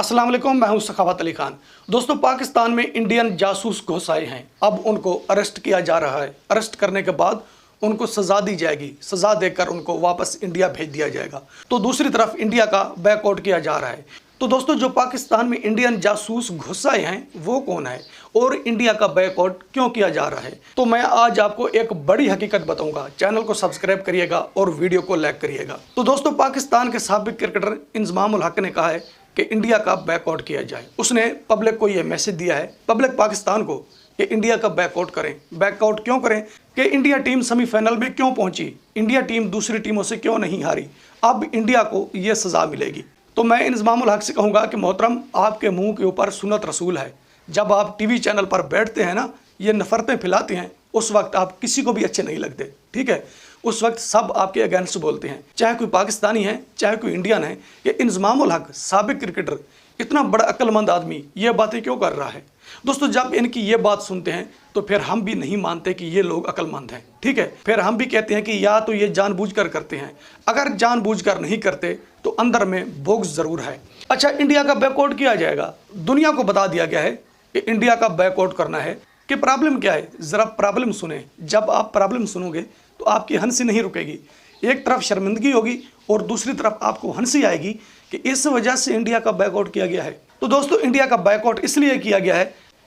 अस्सलाम वालेकुम, मैं हूं सखावत अली खान। दोस्तों, पाकिस्तान में इंडियन जासूस घुस आए हैं। अब उनको अरेस्ट किया जा रहा है। अरेस्ट करने के बाद उनको सज़ा दी जाएगी। सज़ा देकर उनको वापस इंडिया भेज दिया जाएगा। तो दूसरी तरफ इंडिया का बैकआउट किया जा रहा है। तो दोस्तों, जो पाकिस्तान में इंडियन जासूस घुस आए हैं वो कौन है और इंडिया का बैकआउट क्यों किया जा रहा है, तो मैं आज आपको एक बड़ी हकीकत बताऊंगा। चैनल को सब्सक्राइब करिएगा और वीडियो को लाइक करिएगा। तो दोस्तों, पाकिस्तान के साबिक क्रिकेटर इंजमाम उल हक ने कहा है कि इंडिया का बैकआउट किया जाए। उसने पब्लिक को यह मैसेज दिया है, पब्लिक पाकिस्तान को, कि इंडिया का बैकआउट करें। बैकआउट क्यों करें? कि इंडिया टीम सेमीफाइनल में क्यों पहुंची, इंडिया टीम दूसरी टीमों से क्यों नहीं हारी, अब इंडिया को यह सज़ा मिलेगी। तो मैं इंजमाम उल हक से कहूँगा कि मोहतरम, आपके मुंह के ऊपर सुन्नत रसूल है। जब आप टीवी चैनल पर बैठते हैं ना, ये नफ़रतें फैलाते हैं, उस वक्त आप किसी को भी अच्छे नहीं लगते, ठीक है। उस वक्त सब आपके अगेंस्ट बोलते हैं, चाहे कोई पाकिस्तानी है चाहे कोई इंडियन है। ये इंजमाम उल हक, साबिक क्रिकेटर, इतना बड़ा अक्लमंद आदमी, ये बातें क्यों कर रहा है? दोस्तों, जब इनकी ये बात सुनते हैं तो फिर हम भी नहीं मानते कि ये लोग अक्लमंद हैं, ठीक है। फिर हम भी कहते हैं कि या तो ये जानबूझकर करते हैं। अगर जानबूझकर नहीं करते तो अंदर में बोग्स ज़रूर है। अच्छा, इंडिया का बैकआउट किया जाएगा। दुनिया को बता दिया गया है कि इंडिया का बैकआउट करना है। कि प्रॉब्लम क्या है? ज़रा प्रॉब्लम सुने। जब आप प्रॉब्लम सुनोगे तो आपकी हंसी नहीं रुकेगी। एक तरफ शर्मिंदगी होगी और दूसरी तरफ आपको हंसी आएगी कि इस वजह से इंडिया का बैकआउट किया गया है। तो दोस्तों, इंडिया का बैकआउट इसलिए किया गया है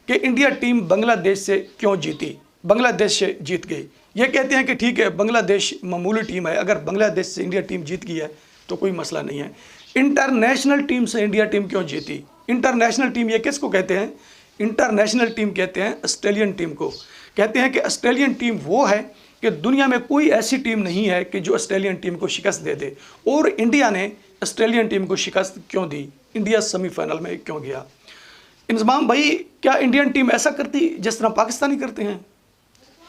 कि इंडिया टीम बांग्लादेश से क्यों जीती, बांग्लादेश से जीत गई। ये कहते हैं कि ठीक है, बांग्लादेश मामूली टीम है, अगर बांग्लादेश से इंडिया टीम जीत गई है तो कोई मसला नहीं है। इंटरनेशनल टीम से इंडिया टीम क्यों जीती? इंटरनेशनल टीम ये किसको कहते हैं? इंटरनेशनल टीम कहते हैं ऑस्ट्रेलियन टीम को। कहते हैं कि ऑस्ट्रेलियन टीम वो है कि दुनिया में कोई ऐसी टीम नहीं है कि जो ऑस्ट्रेलियन टीम को शिकस्त दे दे। और इंडिया ने ऑस्ट्रेलियन टीम को शिकस्त क्यों दी? इंडिया सेमीफाइनल में क्यों गया? इंजमाम भाई, क्या इंडियन टीम ऐसा करती जिस तरह पाकिस्तानी करते हैं?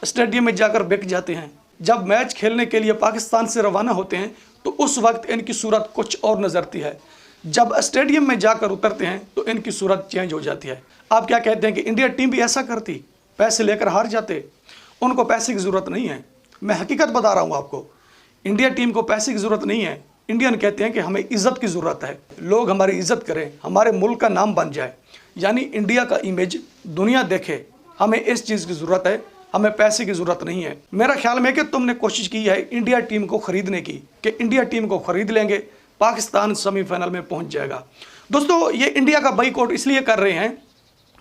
स्टेडियम में जाकर बिक जाते हैं। जब मैच खेलने के लिए पाकिस्तान से रवाना होते हैं तो उस वक्त इनकी सूरत कुछ और नजरती है। जब स्टेडियम में जाकर उतरते हैं तो इनकी सूरत चेंज हो जाती है। आप क्या कहते हैं कि इंडिया टीम भी ऐसा करती? पैसे लेकर हार जाते। उनको पैसे की ज़रूरत नहीं है। मैं हकीकत बता रहा हूँ आपको, इंडिया टीम को पैसे की ज़रूरत नहीं है। इंडियन कहते हैं कि हमें इज़्ज़त की ज़रूरत है, लोग हमारी इज़्ज़त करें, हमारे मुल्क का नाम बन जाए, यानी इंडिया का इमेज दुनिया देखे। हमें इस चीज़ की ज़रूरत है, हमें पैसे की ज़रूरत नहीं है। मेरा ख्याल में कि तुमने कोशिश की है इंडिया टीम को ख़रीदने की, कि इंडिया टीम को ख़रीद लेंगे, पाकिस्तान सेमीफाइनल में पहुंच जाएगा। दोस्तों, ये इंडिया का बाइकआउट इसलिए कर रहे हैं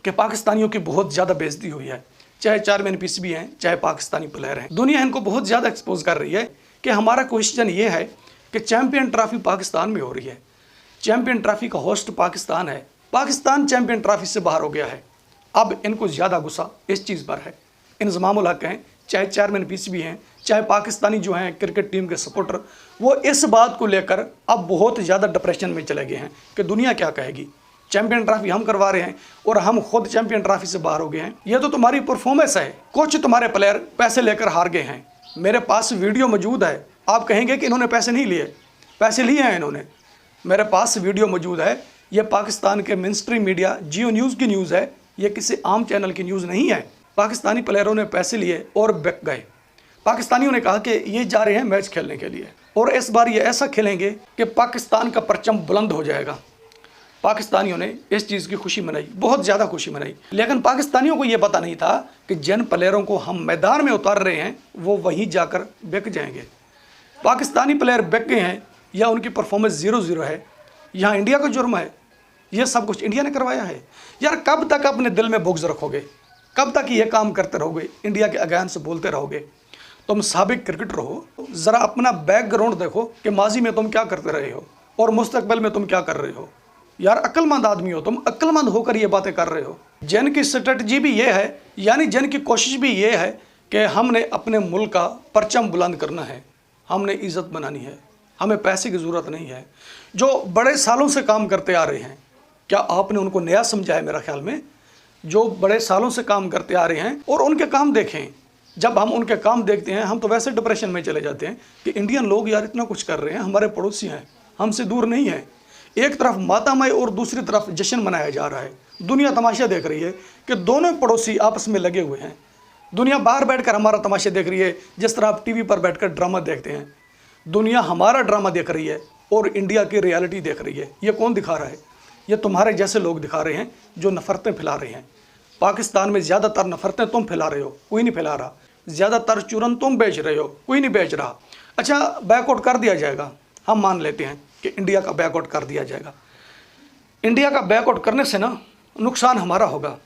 कि पाकिस्तानियों की बहुत ज़्यादा बेइज्जती हुई है। चाहे चेयरमैन पीस भी हैं, चाहे पाकिस्तानी प्लेयर हैं, दुनिया इनको बहुत ज़्यादा एक्सपोज कर रही है। कि हमारा क्वेश्चन ये है कि चैम्पियन ट्रॉफी पाकिस्तान में हो रही है, चैम्पियन ट्रॉफी का होस्ट पाकिस्तान है, पाकिस्तान चैम्पियन ट्रॉफी से बाहर हो गया है। अब इनको ज़्यादा गुस्सा इस चीज़ पर है। इंजमाम उल हक हैं, चाहे चेयरमैन पीस भी हैं, चाहे पाकिस्तानी जो हैं क्रिकेट टीम के सपोर्टर, वो इस बात को लेकर अब बहुत ज़्यादा डिप्रेशन में चले गए हैं कि दुनिया क्या कहेगी। चैंपियन ट्रॉफी हम करवा रहे हैं और हम खुद चैंपियन ट्रॉफी से बाहर हो गए हैं। ये तो तुम्हारी परफॉर्मेंस है। कुछ तुम्हारे प्लेयर पैसे लेकर हार गए हैं। मेरे पास वीडियो मौजूद है। आप कहेंगे कि इन्होंने पैसे नहीं लिए, पैसे लिए हैं इन्होंने। मेरे पास वीडियो मौजूद है। ये पाकिस्तान के मिनिस्ट्री मीडिया जियो न्यूज़ की न्यूज़ है, ये किसी आम चैनल की न्यूज़ नहीं है। पाकिस्तानी प्लेयरों ने पैसे लिए और बिक गए। पाकिस्तानियों ने कहा कि ये जा रहे हैं मैच खेलने के लिए और इस बार ये ऐसा खेलेंगे कि पाकिस्तान का परचम बुलंद हो जाएगा। पाकिस्तानियों ने इस चीज़ की खुशी मनाई, बहुत ज़्यादा खुशी मनाई। लेकिन पाकिस्तानियों को ये पता नहीं था कि जिन प्लेयरों को हम मैदान में उतार रहे हैं वो वहीं जाकर बिक जाएंगे। पाकिस्तानी प्लेयर बिक गए हैं या उनकी परफॉर्मेंस 0-0 है, यहाँ इंडिया का जुर्म है। ये सब कुछ इंडिया ने करवाया है। यार, कब तक अपने दिल में बुग़्ज़ रखोगे? कब तक ये काम करते रहोगे? इंडिया के अगेंस्ट बोलते रहोगे? तुम साबिक क्रिकेटर हो, ज़रा अपना बैकग्राउंड देखो कि माजी में तुम क्या करते रहे हो और मुस्तकबिल में तुम क्या कर रहे हो। यार, अक्लमंद आदमी हो तुम, अक्लमंद होकर ये बातें कर रहे हो। जन की स्ट्रेटजी भी ये है, यानी जन की कोशिश भी ये है कि हमने अपने मुल्क का परचम बुलंद करना है, हमने इज़्ज़त बनानी है, हमें पैसे की ज़रूरत नहीं है। जो बड़े सालों से काम करते आ रहे हैं, क्या आपने उनको नया समझा है? मेरा ख्याल में जो बड़े सालों से काम करते आ रहे हैं और उनके काम देखें। जब हम उनके काम देखते हैं हम तो वैसे डिप्रेशन में चले जाते हैं कि इंडियन लोग यार इतना कुछ कर रहे हैं, हमारे पड़ोसी हैं, हमसे दूर नहीं है। एक तरफ मातामय और दूसरी तरफ जश्न मनाया जा रहा है। दुनिया तमाशा देख रही है कि दोनों पड़ोसी आपस में लगे हुए हैं। दुनिया बाहर बैठकर हमारा तमाशा देख रही है, जिस तरह आप टीवी पर बैठकर ड्रामा देखते हैं। दुनिया हमारा ड्रामा देख रही है और इंडिया की रियलिटी देख रही है। ये कौन दिखा रहा है? ये तुम्हारे जैसे लोग दिखा रहे हैं जो नफरतें फैला रहे हैं। पाकिस्तान में ज़्यादातर नफरतें तुम फैला रहे हो, कोई नहीं फैला रहा। ज़्यादातर चूरन तुम बेच रहे हो, कोई नहीं बेच रहा। अच्छा, बैकआउट कर दिया जाएगा, हम मान लेते हैं कि इंडिया का बैकआउट कर दिया जाएगा। इंडिया का बैकआउट करने से ना नुकसान हमारा होगा।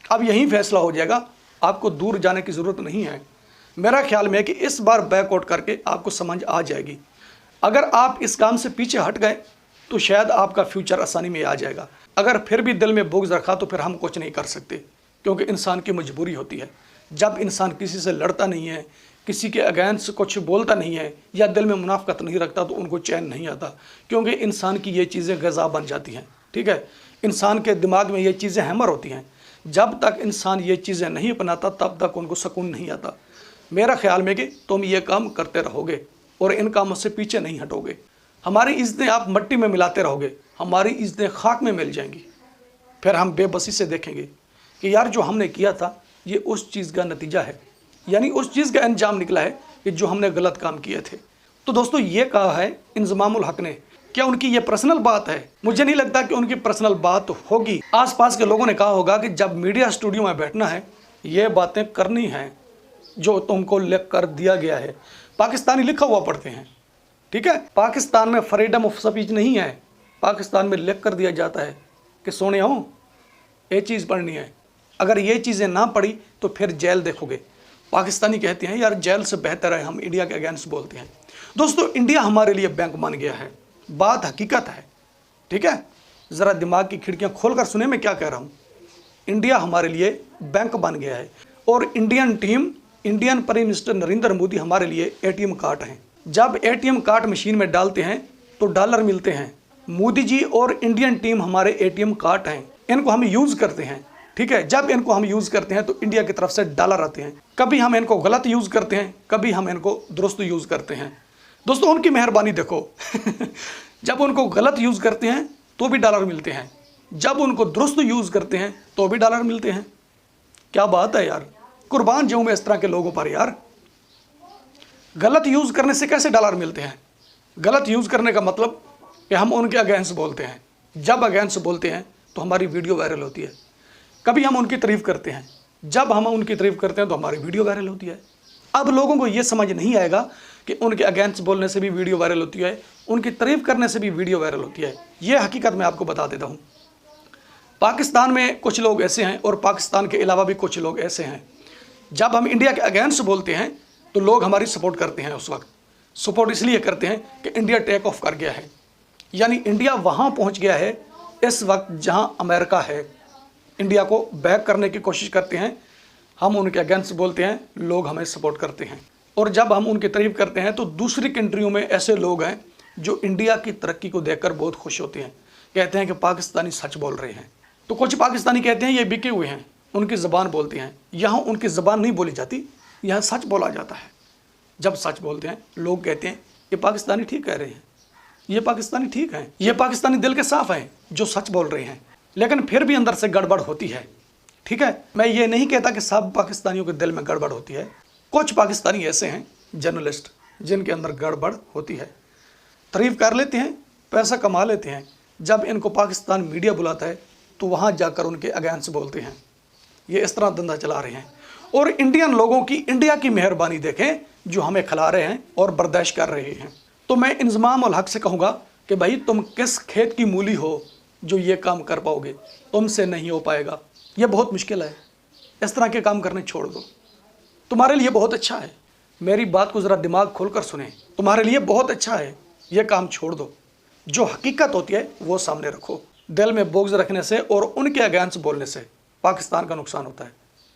अब यही फैसला हो जाएगा, आपको दूर जाने की ज़रूरत नहीं है। मेरा ख्याल में है कि इस बार बैकआउट करके आपको समझ आ जाएगी। अगर आप इस काम से पीछे हट गए तो शायद आपका फ्यूचर आसानी में आ जाएगा। अगर फिर भी दिल में बुग़्ज़ रखा तो फिर हम कुछ नहीं कर सकते, क्योंकि इंसान की मजबूरी होती है। जब इंसान किसी से लड़ता नहीं है, किसी के अगेंस्ट कुछ बोलता नहीं है या दिल में मुनाफकत नहीं रखता तो उनको चैन नहीं आता, क्योंकि इंसान की ये चीज़ें ग़िज़ा बन जाती हैं। ठीक है, इंसान के दिमाग में ये चीज़ें हैमर होती हैं। जब तक इंसान ये चीज़ें नहीं अपनाता तब तक उनको सुकून नहीं आता। मेरा ख्याल में कि तुम ये काम करते रहोगे और इन कामों से पीछे नहीं हटोगे। हमारी इज़्ज़तें आप मट्टी में मिलाते रहोगे, हमारी इज़्ज़तें खाक में मिल जाएंगी। फिर हम बेबसी से देखेंगे कि यार जो हमने किया था ये उस चीज़ का नतीजा है, यानी उस चीज़ का अंजाम निकला है कि जो हमने गलत काम किए थे। तो दोस्तों, ये कहा है इंज़मामुल हक ने। क्या उनकी ये पर्सनल बात है? मुझे नहीं लगता कि उनकी पर्सनल बात होगी। आसपास के लोगों ने कहा होगा कि जब मीडिया स्टूडियो में बैठना है, ये बातें करनी हैं जो तुमको लिख कर दिया गया है। पाकिस्तानी लिखा हुआ पढ़ते हैं, ठीक है। पाकिस्तान में फ्रीडम ऑफ स्पीच नहीं है। पाकिस्तान में लिख कर दिया जाता है कि सोने हो ये चीज़ पढ़नी है। अगर ये चीज़ें ना पढ़ी तो फिर जेल देखोगे। पाकिस्तानी कहते हैं यार जेल से बेहतर है हम इंडिया के अगेंस्ट बोलते हैं। दोस्तों, इंडिया हमारे लिए बैंक बन गया है, बात हकीकत है, ठीक है। ज़रा दिमाग की खिड़कियाँ खोल कर सुने मैं क्या कह रहा हूँ। इंडिया हमारे लिए बैंक बन गया है और Indian team, Indian prime minister Narendra Modi हमारे लिए एटीएम कार्ड हैं। जब एटीएम कार्ड मशीन में डालते हैं तो डॉलर मिलते हैं। मोदी जी और इंडियन टीम हमारे एटीएम कार्ड हैं, इनको हम यूज़ करते हैं, ठीक है। जब इनको हम यूज़ करते हैं तो इंडिया की तरफ से डॉलर आते हैं। कभी हम इनको गलत यूज़ करते हैं, कभी हम इनको दुरुस्त यूज़ करते हैं। दोस्तों, उनकी मेहरबानी देखो जब उनको गलत यूज़ करते हैं तो भी डॉलर मिलते हैं, जब उनको दुरुस्त यूज़ करते हैं तो भी डॉलर मिलते हैं। क्या बात है यार, कुर्बान जाऊँ मैं इस तरह के लोगों पर यार। गलत यूज़ करने से कैसे डॉलर मिलते हैं? गलत यूज़ करने का मतलब कि हम उनके अगेंस्ट बोलते हैं। जब अगेंस्ट बोलते हैं तो हमारी वीडियो वायरल होती है। कभी हम उनकी तारीफ़ करते हैं, जब हम उनकी तारीफ़ करते हैं तो हमारी वीडियो वायरल होती है। अब लोगों को ये समझ नहीं आएगा कि उनके अगेंस्ट बोलने से भी वीडियो वायरल होती है, उनकी तारीफ़ करने से भी वीडियो वायरल होती है। ये हकीकत मैं आपको बता देता हूँ। पाकिस्तान में कुछ लोग ऐसे हैं और पाकिस्तान के अलावा भी कुछ लोग ऐसे हैं, जब हम इंडिया के अगेंस्ट बोलते हैं तो लोग हमारी सपोर्ट करते हैं। उस वक्त सपोर्ट इसलिए करते हैं कि इंडिया टेक ऑफ कर गया है, यानी इंडिया वहाँ पहुँच गया है इस वक्त जहाँ अमेरिका है। इंडिया को बैक करने की कोशिश करते हैं, हम उनके अगेंस्ट बोलते हैं, लोग हमें सपोर्ट करते हैं। और जब हम उनकी तारीफ़ करते हैं तो दूसरी कंट्रियों में ऐसे लोग हैं जो इंडिया की तरक्की को देखकर बहुत खुश होते हैं, कहते हैं कि पाकिस्तानी सच बोल रहे हैं। तो कुछ पाकिस्तानी कहते हैं ये बिके हुए हैं, उनकी ज़बान बोलते हैं। यहाँ उनकी ज़बान नहीं बोली जाती, यहाँ सच बोला जाता है। जब सच बोलते हैं लोग कहते हैं ये पाकिस्तानी ठीक कह रहे हैं, ये पाकिस्तानी ठीक हैं, ये पाकिस्तानी दिल के साफ़ हैं जो सच बोल रहे हैं। लेकिन फिर भी अंदर से गड़बड़ होती है, ठीक है। मैं ये नहीं कहता कि सब पाकिस्तानियों के दिल में गड़बड़ होती है। कुछ पाकिस्तानी ऐसे हैं जर्नलिस्ट जिनके अंदर गड़बड़ होती है, तारीफ़ कर लेते हैं, पैसा कमा लेते हैं। जब इनको पाकिस्तान मीडिया बुलाता है तो वहाँ जाकर उनके अगेंस्ट बोलते हैं। ये इस तरह धंधा चला रहे हैं। और इंडियन लोगों की, इंडिया की मेहरबानी देखें जो हमें खिला रहे हैं और बर्दाश्त कर रहे हैं। तो मैं इंज़मामुल हक से कहूँगा कि भाई तुम किस खेत की मूली हो जो ये काम कर पाओगे, तुमसे नहीं हो पाएगा। ये बहुत मुश्किल है, इस तरह के काम करने छोड़ दो। तुम्हारे लिए बहुत अच्छा है, मेरी बात को ज़रा दिमाग खोलकर सुने, तुम्हारे लिए बहुत अच्छा है, ये काम छोड़ दो। जो हकीकत होती है वो सामने रखो। दिल में बुग़्ज़ रखने से और उनके अगेंस्ट बोलने से पाकिस्तान का नुकसान होता है,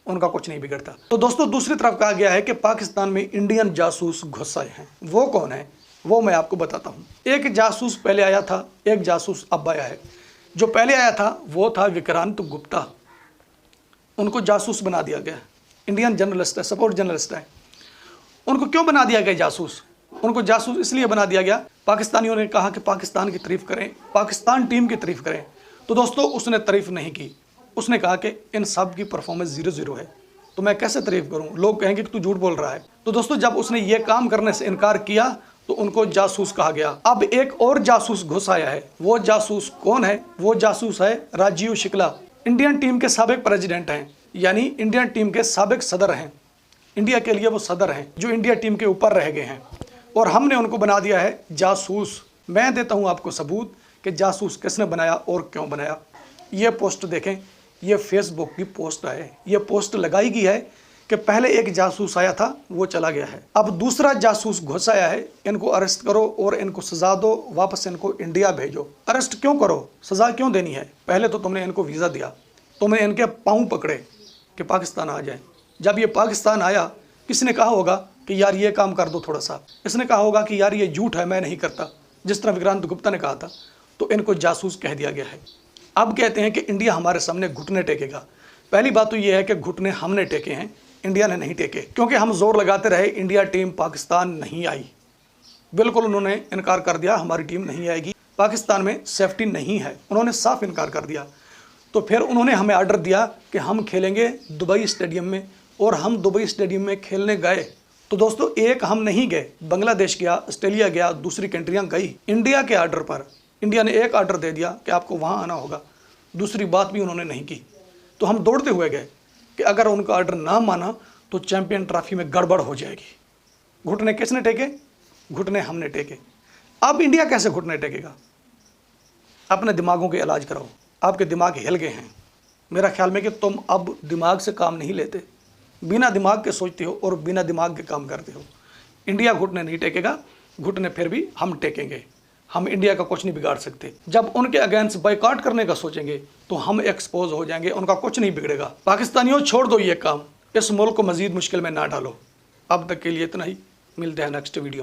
उनका कुछ नहीं बिगड़ता। तो दोस्तों, दूसरी तरफ कहा गया है कि पाकिस्तान में इंडियन जासूस घुस आए हैं। वो कौन है वो मैं आपको बताता हूँ। एक जासूस पहले आया था, एक जासूस अब आया है। जो पहले आया था वो था विक्रांत गुप्ता, उनको जासूस बना दिया गया। इंडियन जर्नलिस्ट है, सपोर्ट जर्नलिस्ट है। उनको क्यों बना दिया गया जासूस? उनको जासूस इसलिए बना दिया गया, पाकिस्तानियों ने कहा कि पाकिस्तान की तारीफ़ करें, पाकिस्तान टीम की तारीफ़ करें। तो दोस्तों, उसने तारीफ़ नहीं की, उसने कहा कि इन सब की परफॉर्मेंस 0-0 है, तो मैं कैसे तारीफ़ करूं, लोग कहेंगे कि तू झूठ बोल रहा है। तो दोस्तों, जब उसने ये काम करने से इनकार किया तो उनको जासूस कहा गया। अब एक और जासूस घुस आया है। वो जासूस कौन है? वो जासूस है राजीव शुक्ला। इंडियन टीम के साबिक प्रेसिडेंट हैं, यानी इंडियन टीम के साबिक सदर हैं। इंडिया के लिए वो सदर हैं जो इंडिया टीम के ऊपर रह गए हैं, और हमने उनको बना दिया है जासूस। मैं देता हूं आपको सबूत कि जासूस किसने बनाया और क्यों बनाया। ये पोस्ट देखें, ये फेसबुक की पोस्ट है। ये पोस्ट लगाई गई है कि पहले एक जासूस आया था, वो चला गया है, अब दूसरा जासूस घुस आया है, इनको अरेस्ट करो और इनको सजा दो, वापस इनको इंडिया भेजो। अरेस्ट क्यों करो, सजा क्यों देनी है? पहले तो तुमने इनको वीज़ा दिया, तुमने इनके पाँव पकड़े कि पाकिस्तान आ जाए। जब ये पाकिस्तान आया, किसने कहा होगा कि यार ये काम कर दो थोड़ा सा? इसने कहा होगा कि यार ये झूठ है, मैं नहीं करता, जिस तरह विक्रांत गुप्ता ने कहा था। तो इनको जासूस कह दिया गया है। अब कहते हैं कि इंडिया हमारे सामने घुटने टेकेगा। पहली बात तो ये है कि घुटने हमने टेके हैं, इंडिया ने नहीं टेके, क्योंकि हम जोर लगाते रहे इंडिया टीम पाकिस्तान नहीं आई। बिल्कुल उन्होंने इनकार कर दिया, हमारी टीम नहीं आएगी, पाकिस्तान में सेफ्टी नहीं है, उन्होंने साफ इनकार कर दिया। तो फिर उन्होंने हमें आर्डर दिया कि हम खेलेंगे दुबई स्टेडियम में, और हम दुबई स्टेडियम में खेलने गए। तो दोस्तों, एक हम नहीं गए, बांग्लादेश गया, ऑस्ट्रेलिया गया, दूसरी कंट्रियां गई। इंडिया के आर्डर पर इंडिया ने एक आर्डर दे दिया कि आपको वहां आना होगा, दूसरी बात भी उन्होंने नहीं की। तो हम दौड़ते हुए गए कि अगर उनका आर्डर ना माना तो चैंपियन ट्रॉफी में गड़बड़ हो जाएगी। घुटने किसने टेके? घुटने हमने टेके। अब इंडिया कैसे घुटने टेकेगा? अपने दिमागों के इलाज कराओ। आपके दिमाग हिल गए हैं। मेरा ख्याल में कि तुम अब दिमाग से काम नहीं लेते, बिना दिमाग के सोचते हो और बिना दिमाग के काम करते हो। इंडिया घुटने नहीं टेकेगा, घुटने फिर भी हम टेकेंगे। हम इंडिया का कुछ नहीं बिगाड़ सकते। जब उनके अगेंस्ट बाइकआउट करने का सोचेंगे तो हम एक्सपोज हो जाएंगे, उनका कुछ नहीं बिगड़ेगा। पाकिस्तानियों, छोड़ दो ये काम, इस मुल्क को मजीद मुश्किल में ना डालो। अब तक के लिए इतना ही, मिलते हैं नेक्स्ट वीडियो में।